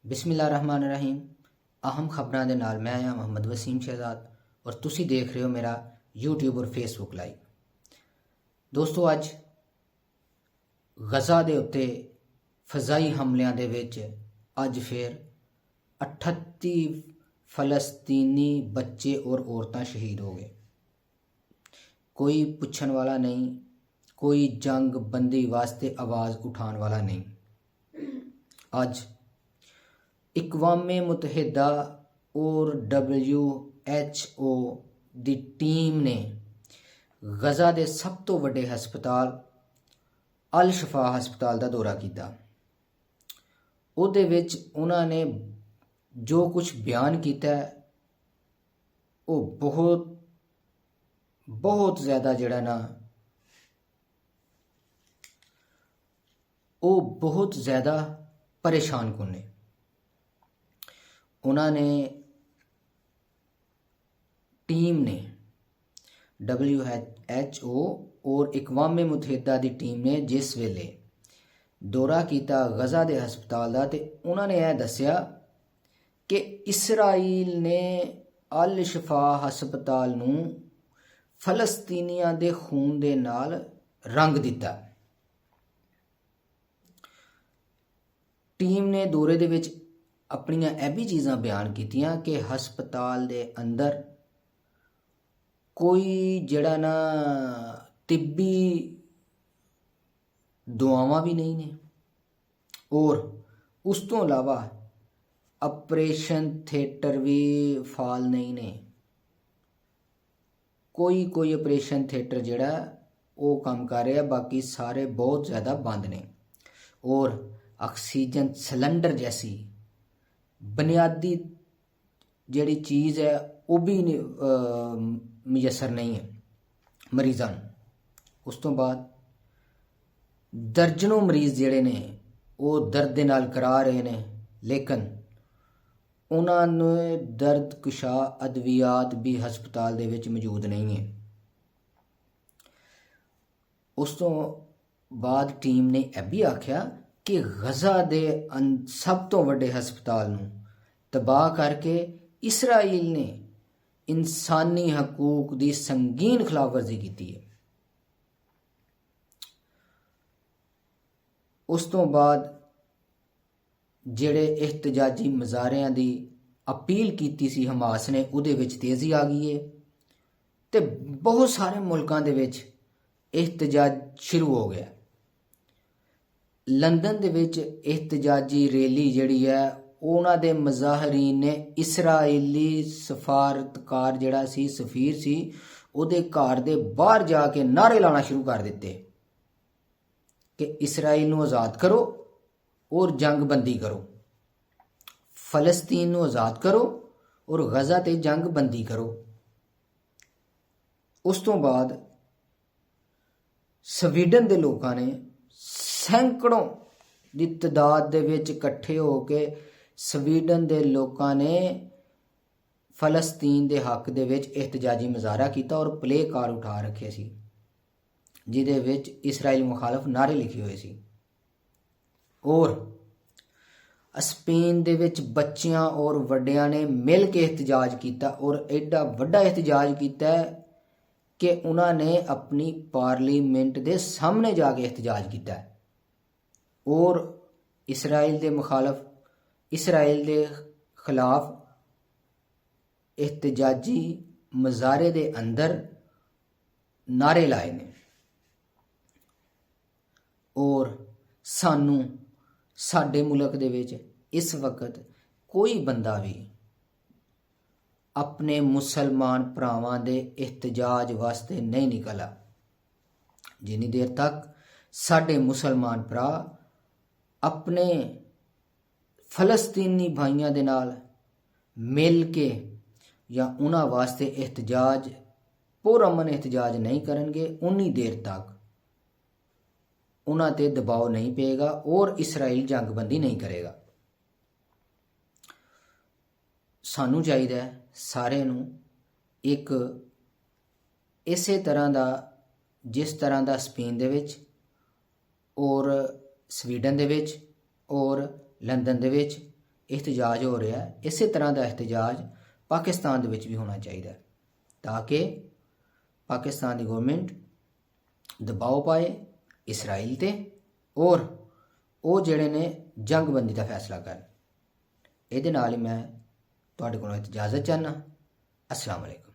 बिस्मिल्लाहिर्रहमानिर्रहीम। अहम खबरां दे नाल मैं हाँ मोहम्मद वसीम शहजाद और तुसी देख रहे हो मेरा यूट्यूब और फेसबुक लाइव। दोस्तों, अज गजा दे उत्ते फजाई हमलियां दे विच अज फिर 38 फलस्तीनी बच्चे और औरतां शहीद हो गए। कोई पुछण वाला नहीं, कोई जंग बंदी वास्ते आवाज़ उठाने वाला नहीं। अज इकवामे मुतहिदा और WHO दी टीम ने गजा दे सब तो वड्डे हस्पताल अल शफा हस्पताल का दौरा किया। उहदे विच उन्हां ने जो कुछ बयान किया वो बहुत ज़्यादा जिहड़ा ना वो बहुत ज़्यादा परेशान कुन। उन्होंने टीम ने WHO और इकवामे मुतहिदा की टीम ने जिस वेले दौरा किया गजा के हस्पताल का, तो उन्होंने यह दसिया कि इसराइल ने अल शफा हस्पताल नूं फलस्तीनियां दे खून दे नाल रंग दिता। टीम ने दौरे दे विच अपनियां यह भी चीज़ां बयान कीतियां कि हस्पताल दे अंदर कोई जड़ा ना तिब्बी दुआवां भी नहीं ने और उस तो इलावा ऑपरेशन थिएटर भी फाल नहीं ने। कोई ऑपरेशन थिएटर जड़ा वो काम कर रहा, बाकी सारे बहुत ज़्यादा बंद ने। और ऑक्सीजन सिलेंडर जैसी बुनियादी जिहड़ी चीज़ है वो भी मुयसर नहीं है मरीज़ां नूं। उस तो बाद दर्जनों मरीज़ जिहड़े ने वो दर्द दे नाल करा रहे ने, लेकिन उन्होंने दर्द कुशा अद्वियात भी हस्पताल दे विच मौजूद नहीं है। उस तो बाद टीम ने यह भी आख्या कि गजा दे सब तो वड्डे हस्पताल नूं तबाह करके इसराइल ने इंसानी हकूक की संगीन खिलाफवर्जी की है। उस तो बाद जिहड़े एहतजाजी मुजाहरियां की अपील की सी हमास ने, उहदे विच तेज़ी आ गई है ते बहुत सारे मुल्कां दे विच एहतजाज शुरू हो गया। लंदन दे विच एहतजाजी रैली जिहड़ी है उन्हां दे मुजाहरीन ने इसराइली सफारतकार जिहड़ा सी सफीर सी उहदे घर दे बाहर जाके नारे लाना शुरू कर दिते कि इसराइल नूं आज़ाद करो और जंग बंदी करो, फलस्तीन नूं आज़ाद करो और गजा ते जंग बंदी करो। उस तो बाद स्वीडन के लोगों ने सैकड़ों की तादाद दे विच इकट्ठे होके स्वीडन के लोगों ने फलस्तीन के हक दे विच एहतजाजी मुजाहरा किया और प्ले कार्ड उठा रखे सी जिहदे विच इसराइल मुखालफ नारे लिखे हुए सी। और स्पेन दे विच बच्चियां और वड्डियां ने मिल के एहतजाज किया और एडा वड्डा एहतजाज किया कि उन्होंने अपनी पार्लीमेंट के सामने जाके एहतजाज किया और इसराइल के मुखालफ इसराइल के खिलाफ एहतजाजी मुजाहरे के अंदर नारे लाए ने। और सानू साडे मुल्क दे विच इस वक्त कोई बंदा भी अपने मुसलमान भरावां दे एहतजाज वास्ते नहीं निकला जिन्नी देर तक साडे मुसलमान भरा अपने फलस्तीनी भाइयों दे नाल मिल के या उन्हां वास्ते एहतजाज पुरअमन एहतजाज नहीं करनगे, उन्नी देर तक उन्हां ते दबाव नहीं पेगा और इसराइल जंगबंदी नहीं करेगा। सानू चाहिए सारे नू एक इसे तरह का जिस तरह का स्पेन दे विच और स्वीडन दे विच और लंदन दे विच ਇhtਜਾਜ ਹੋ ਰਿਹਾ ਹੈ, ਇਸੇ ਤਰ੍ਹਾਂ ਦਾ ਇhtਜਾਜ ਪਾਕਿਸਤਾਨ ਦੇ ਵਿੱਚ ਵੀ ਹੋਣਾ ਚਾਹੀਦਾ ਹੈ, ਤਾਂ ਕਿ ਪਾਕਿਸਤਾਨ ਦੀ ਗਵਰਨਮੈਂਟ ਦਬਾਅ ਪਾਏ ਇਸਰਾਈਲ ਤੇ ਔਰ ਉਹ ਜਿਹੜੇ ਨੇ ਜੰਗਬੰਦੀ ਦਾ ਫੈਸਲਾ ਕਰਨ। ਇਹਦੇ ਨਾਲ ਹੀ ਮੈਂ ਤੁਹਾਡੇ ਕੋਲੋਂ ਇਜਾਜ਼ਤ ਚਾਹੁੰਦਾ। अस्सलाम वालेकुम।